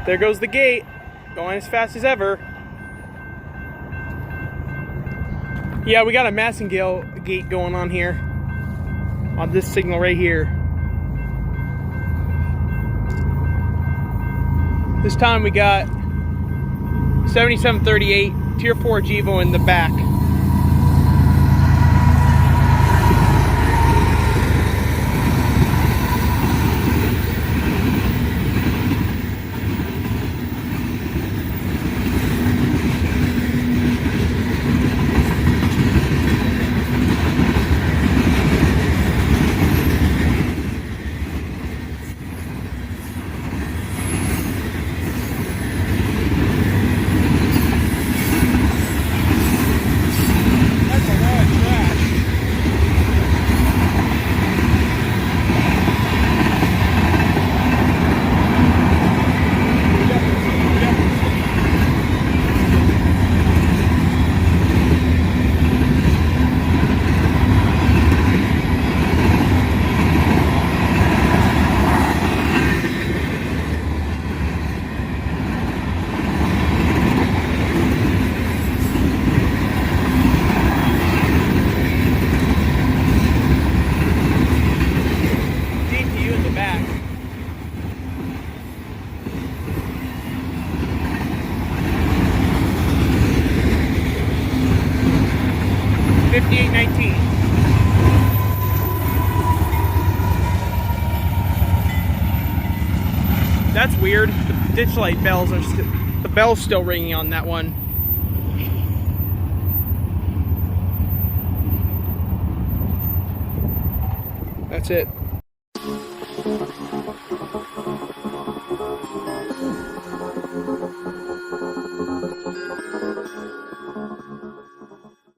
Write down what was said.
There goes the gate, going as fast as ever. Yeah, we got a Massengale gate going on here, on this signal right here. This time we got 7738 Tier 4 Gevo in the back. DPU in the back. $58.19. That's weird. The ditch light bells are the bell's still ringing on that one. That's it.